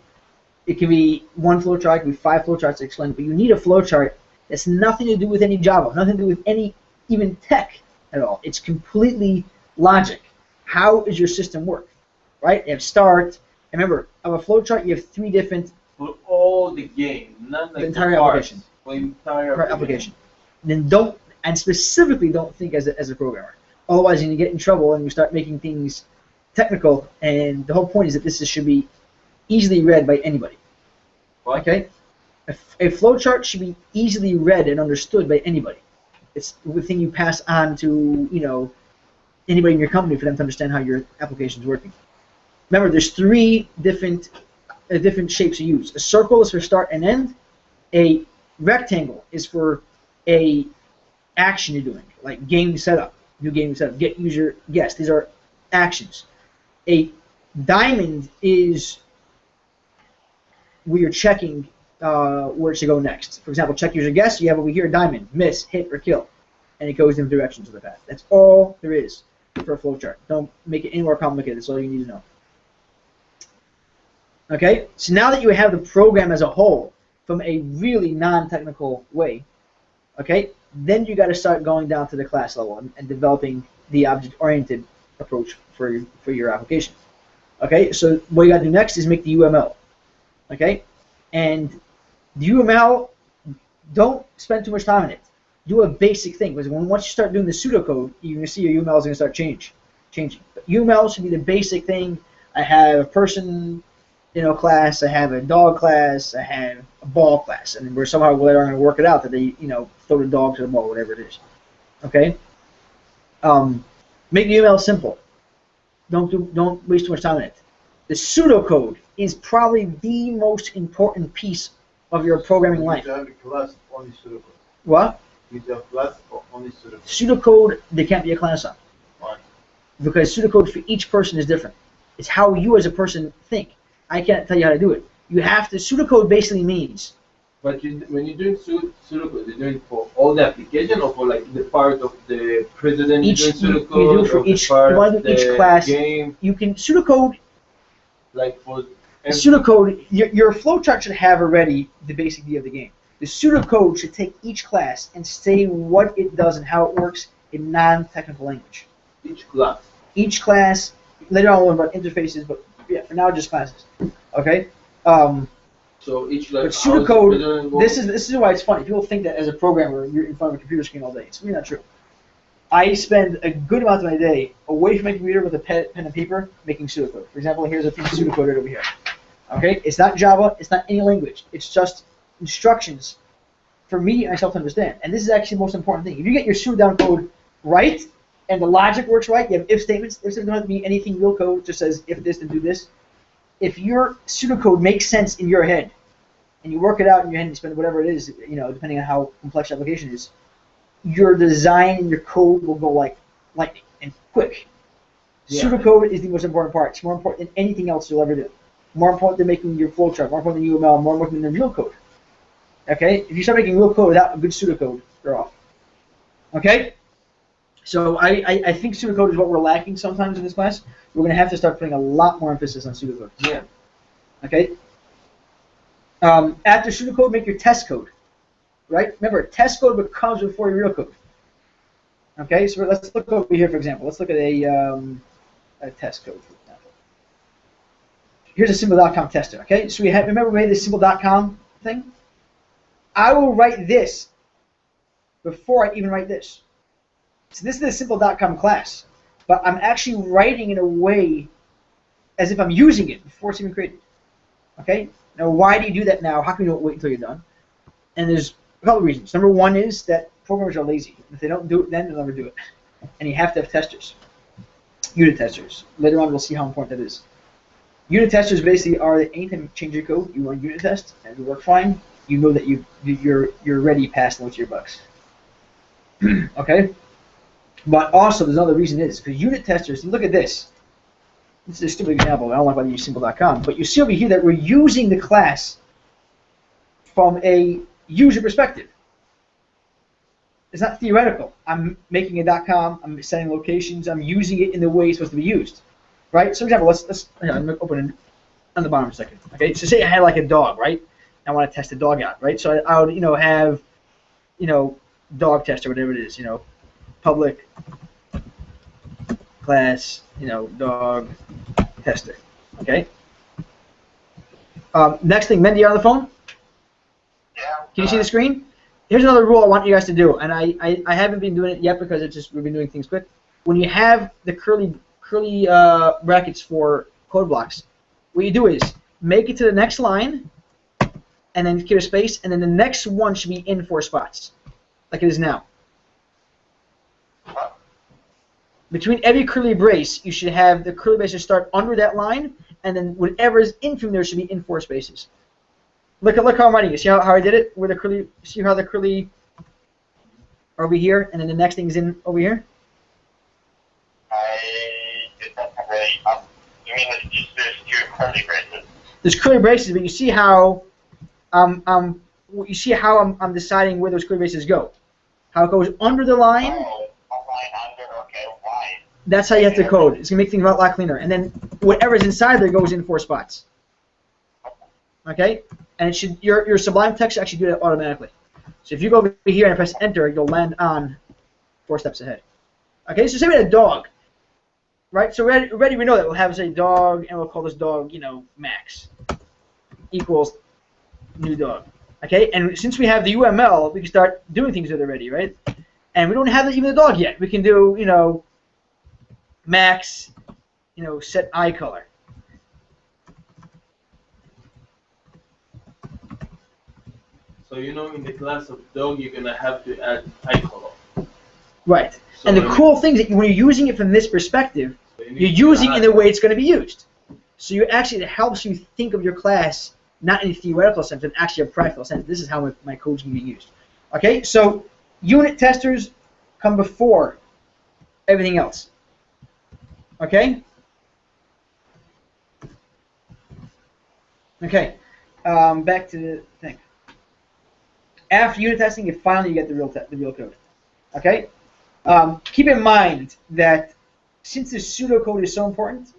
it can be one flowchart, it can be 5 flowcharts to explain, but you need a flowchart that's nothing to do with any Java, nothing to do with any even tech at all. It's completely logic. How does your system work? Right? You have start. And remember, of a flowchart, you have 3 different. For all the game, not like The entire parts, application. For entire application. Then don't, and specifically don't think as a programmer. Otherwise, you're going to get in trouble and you start making things technical. And the whole point is that this should be easily read by anybody. What? Okay? A flowchart should be easily read and understood by anybody. It's the thing you pass on to, anybody in your company for them to understand how your application is working. Remember, there's 3 different shapes you use. A circle is for start and end. A rectangle is for a action you're doing, like game setup, new game setup, get user guest. These are actions. A diamond is where you're checking where it should go next. For example, check user guest. You have over here a diamond, miss, hit, or kill, and it goes in directions of the path. That's all there is for a flowchart. Don't make it any more complicated. That's all you need to know. Okay, so now that you have the program as a whole from a really non-technical way, okay, then you got to start going down to the class level and developing the object-oriented approach for your application. Okay, so what you got to do next is make the UML. Okay, and the UML, don't spend too much time on it. Do a basic thing, because once you start doing the pseudocode, you're going to see your UML is going to start changing. But UML should be the basic thing. I have a person, class. I have a dog class. I have a ball class, and we're somehow later on going to work it out that they, throw the dog to the ball, whatever it is. Okay. Make the UML simple. Don't waste too much time on it. The pseudocode is probably the most important piece of your programming life. You have a class only pseudocode. What? You have a class for only pseudocode. Pseudocode, there can't be a class on. Why? Because pseudocode for each person is different. It's how you as a person think. I can't tell you how to do it. You have to, pseudocode basically means. But when you're doing pseudocode, you're doing it for all the application or for like the part of the president Each, you're doing you pseudocode do for or each, the part you want to of do each the class. game, You can, pseudocode, like for pseudocode, your flowchart should have already the basic idea of the game. The pseudocode should take each class and say what it does and how it works in non-technical language. each class. Each class, later on we'll learn about interfaces, but yeah, for now just classes. Okay? So each like But pseudocode, this is why it's funny. People think that as a programmer, you're in front of a computer screen all day. It's really not true. I spend a good amount of my day away from my computer with a pen and paper making pseudocode. For example, here's a piece of pseudocode right over here. Okay? It's not Java. It's not any language. It's just instructions for me and myself to understand. And this is actually the most important thing. If you get your pseudo code right and the logic works right, you have if statements. If statements don't have to be anything real code. It just says if this, then do this. If your pseudocode makes sense in your head, and you work it out in your head and you spend whatever it is, depending on how complex your application is, your design and your code will go like lightning and quick. Yeah. Pseudocode is the most important part. It's more important than anything else you'll ever do. More important than making your flowchart, more important than UML, more important than the real code. Okay? If you start making real code without a good pseudocode, you're off. Okay? So I think pseudocode is what we're lacking sometimes in this class. We're going to have to start putting a lot more emphasis on pseudocode. Yeah. Okay? After pseudocode, make your test code. Right? Remember, test code comes before your real code. Okay? So let's look over here, for example. Let's look at a test code, for example. Here's a simple.com tester. Okay? So remember we made this simple.com thing? I will write this before I even write this. So this is the simple.com class, but I'm actually writing in a way as if I'm using it before it's even created. Okay. Now, why do you do that now? How can you don't wait until you're done? And there's a couple of reasons. Number one is that programmers are lazy. If they don't do it then, they'll never do it. And you have to have testers, unit testers. Later on, we'll see how important that is. Unit testers basically are that anytime you change your code, you run a unit test, and if it works fine, you know that you're ready past most of your bugs. Okay? But also, there's another reason is because unit testers, look at this. This is a stupid example. I don't like why I use simple.com, but you see over here that we're using the class from a user perspective. It's not theoretical. I'm making a .com. I'm setting locations. I'm using it in the way it's supposed to be used, right? So, for example, let's I'm gonna open it on the bottom for a second. Okay, so say I had like a dog, right? I want to test the dog out, right? So I would, have, dog test or whatever it is, public class, dog tester. Okay. Next thing, Mendy, on the phone? Yeah. Can you see the screen? Here's another rule I want you guys to do, and I haven't been doing it yet because we've been doing things quick. When you have the curly brackets for code blocks, what you do is make it to the next line, and then give a space, and then the next one should be in 4 spots, like it is now. Between every curly brace, you should have the curly braces start under that line, and then whatever is in from there should be in 4 spaces. Look how I'm writing it. See how I did it? Where the curly, see how the curly are over here, and then the next thing is in over here? I did that really up. You mean there's 2 curly braces? There's curly braces, but you see how I'm deciding where those curly braces go. How it goes under the line. Oh, a line under. Okay, why? That's how you have to code. It's gonna make things a lot cleaner. And then whatever's inside there goes in 4 spots. Okay? And it should your Sublime text should actually do that automatically. So if you go over here and press enter, you'll land on 4 steps ahead. Okay, so say we had a dog. Right? So already we know that we'll have say dog, and we'll call this dog, Max equals new dog. Okay, and since we have the UML, we can start doing things with it already, right? And we don't have even the dog yet. We can do, Max, set eye color. So in the class of dog, you're gonna have to add eye color. Right. So and the cool thing is that when you're using it from this perspective, you're using it in the way it's going to be used. So it helps you think of your class not in a theoretical sense, but actually a practical sense. This is how my code's going to be used. Okay, so unit testers come before everything else. Okay? Okay, back to the thing. After unit testing, you finally get the real code. Okay? Keep in mind that since the pseudocode is so important,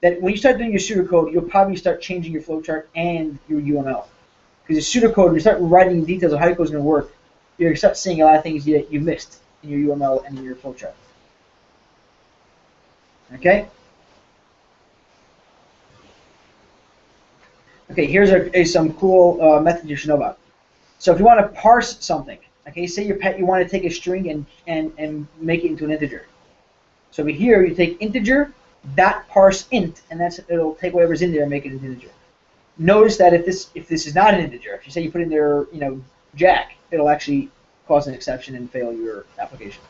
that when you start doing your pseudocode, you'll probably start changing your flowchart and your UML. Because the pseudocode, when you start writing details of how your code is going to work, you're going to start seeing a lot of things that you missed in your UML and in your flowchart. Okay? Okay, here's some cool methods you should know about. So if you want to parse something, okay, say you want to take a string and make it into an integer. So over here, you take integer, .parse int, and it'll take whatever's in there and make it an integer. Notice that if this is not an integer, if you say you put in there, Jack, it'll actually cause an exception and fail your application.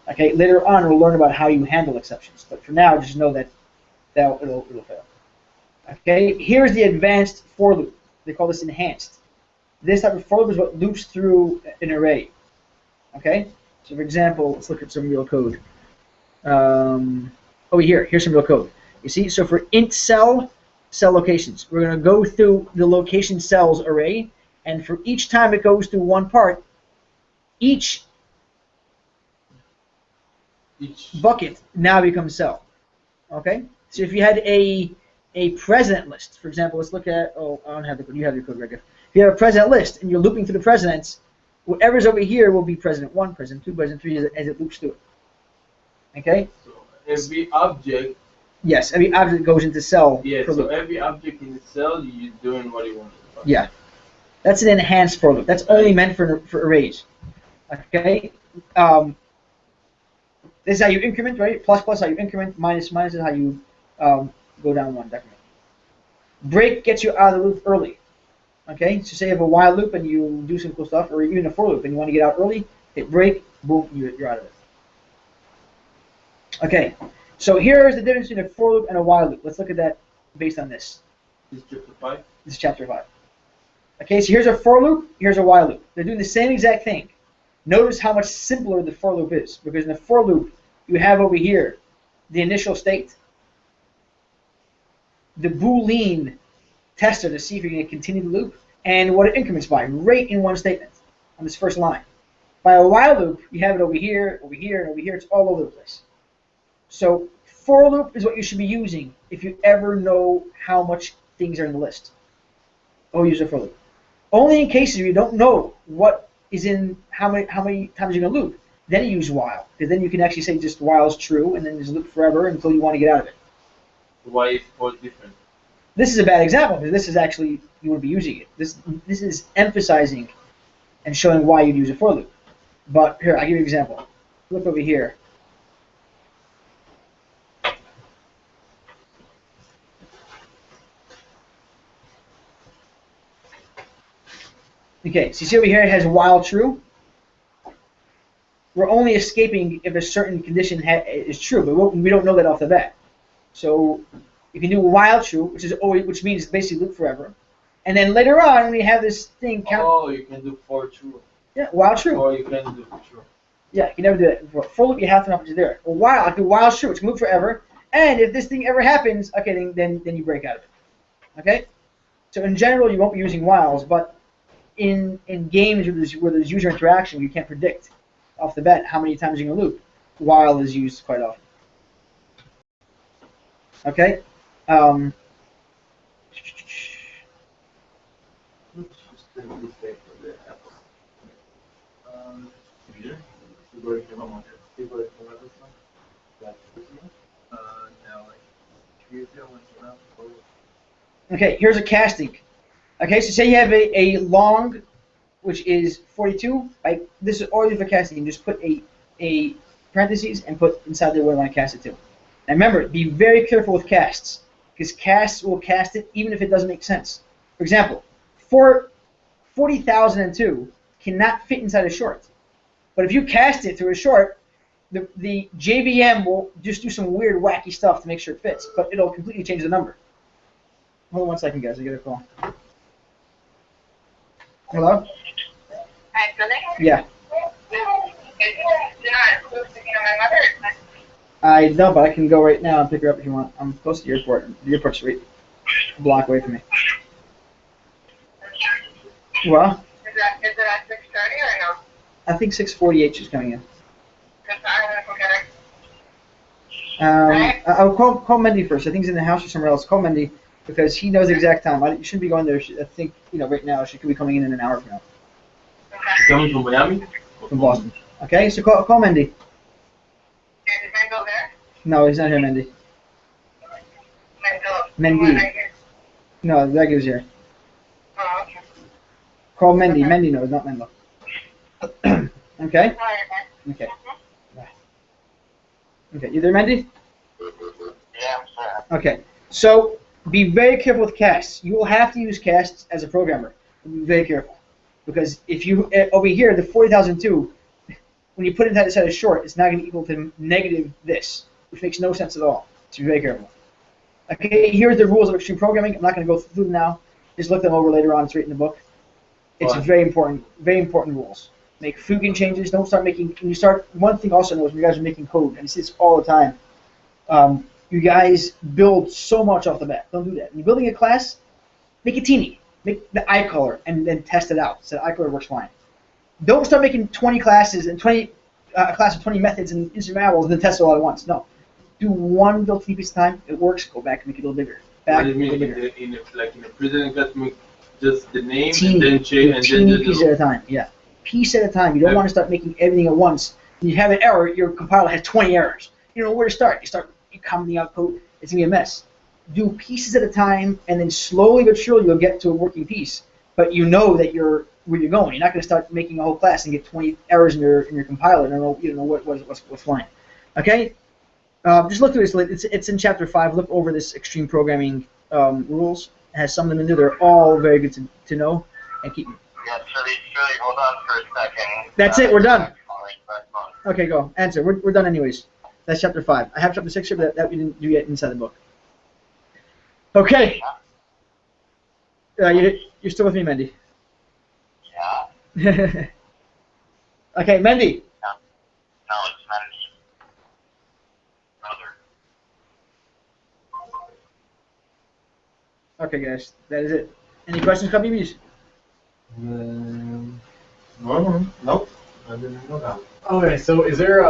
Okay, later on we'll learn about how you handle exceptions, but for now just know that it'll fail. Okay, here's the advanced for loop. They call this enhanced. This type of for loop is what loops through an array. Okay, so for example, let's look at some real code. Over here, here's some real code. You see, so for int cell locations, we're going to go through the location cells array, and for each time it goes through one part, each bucket now becomes cell. Okay, so if you had a president list, for example, let's look at, I don't have the code, you have your code right here. If you have a president list and you're looping through the presidents, whatever's over here will be president 1, president 2, president 3 as it loops through it. Okay? So every object. Yes, every object goes into cell. Yeah, so every object in the cell, you're doing what you want. Yeah. That's an enhanced for loop. That's only meant for arrays. Okay? This is how you increment, right? Plus how you increment, minus is how you go down one decrement. Break gets you out of the loop early. Okay, so say you have a while loop and you do some cool stuff, or even a for loop and you want to get out early, hit break, boom, you're out of it. Okay, so here's the difference between a for loop and a while loop. Let's look at that based on this. This is chapter 5. This is chapter 5. Okay, so here's a for loop, here's a while loop. They're doing the same exact thing. Notice how much simpler the for loop is, because in the for loop, you have over here the initial state, the Boolean tester to see if you're going to continue the loop, and what it increments by, right in one statement on this first line. By a while loop, you have it over here, and over here. It's all over the place. So for loop is what you should be using if you ever know how much things are in the list. Or use a for loop. Only in cases where you don't know what is in how many times you're going to loop, then you use while, because then you can actually say just while is true, and then just loop forever until you want to get out of it. Why is for different? This is a bad example, because this is actually, you wouldn't be using it. This is emphasizing and showing why you'd use a for loop. But here, I'll give you an example. Look over here. Okay, so you see over here it has while true. We're only escaping if a certain condition is true, but we don't know that off the bat. So if you do while true, which means basically loop forever, and then later on when you have this thing count. Oh, you can do for true. Yeah, while true. Or you can do true. Yeah, you never do that. For loop, you have to know what you're there. Well, while, I do while true, it's loop forever, and if this thing ever happens, okay, then you break out of it. Okay. So in general, you won't be using whiles, but in games where there's user interaction, you can't predict off the bat how many times you're going to loop. While is used quite often. Okay? Okay, here's a casting. Okay, so say you have a long, which is 42. This is always for casting. You just put a parentheses and put inside there where you want to cast it to. Now remember, be very careful with casts, because casts will cast it even if it doesn't make sense. For example, 40,002 cannot fit inside a short. But if you cast it through a short, the JVM will just do some weird, wacky stuff to make sure it fits, but it'll completely change the number. Hold on 1 second, guys. I get a call. Hello? Yeah. I know, but I can go right now and pick her up if you want. I'm close to the airport. The airport's right a block away from me. Well? Is it at 6:30 or no? I think 6:48 she's coming in. I'll call Mendy first. I think he's in the house or somewhere else. Call Mendy because he knows the exact time. You shouldn't be going there. I think right now she could be coming in an hour from now. Coming from Miami? From Boston. Okay, so call Mendy. Is Mendo there? No, he's not here, Mendy. Mendy. No, that gives here. Oh, okay. Call Mendy. Okay. Mendy knows, not Mendo. Okay? Okay. Okay, you there, Mendy? Yeah, I'm sorry. Okay, so be very careful with casts. You will have to use casts as a programmer. Be very careful. Because if you, over here, the 40,002, when you put it inside a short, it's not going to equal to negative this, which makes no sense at all. So be very careful. Okay, here's the rules of extreme programming. I'm not going to go through them now. Just look them over later on. It's right in the book. It's very important rules. Make frequent changes. Don't start making, when you start, one thing also knows when you guys are making code, and I see this all the time, you guys build so much off the bat. Don't do that. When you're building a class, make it teeny. Make the eye color and then test it out. So the eye color works fine. Don't start making 20 classes and a class of 20 methods and instrumentals and then test it all at once. No. Do one build teeny piece at a time. It works. Go back and make it a little bigger. What do you mean? In a president class, make just the name and then change and teeny piece at a time. Yeah. Piece at a time. You don't want to start making everything at once. When you have an error, your compiler has 20 errors. You don't know where to start. You commenting out code. It's going to be a mess. Do pieces at a time, and then slowly but surely you'll get to a working piece. But you know that where you're going. You're not going to start making a whole class and get 20 errors in your compiler. You don't know what's flying. Okay, just look through this. It's in chapter 5. Look over this extreme programming rules. has some of them in there. They're all very good to know and keep. Yeah, Shirley, hold on for a second. That's it, we're done. Calling back on. Okay, go. Answer. We're done anyways. That's chapter 5. I have chapter 6 here, but that we didn't do yet inside the book. Okay. You're still with me, Mendy. Yeah. Okay, Mendy. No, it's Mendy. Brother. Okay, guys. That is it. Any questions, Kabibis? No. Nope. I didn't know that. Okay, so is there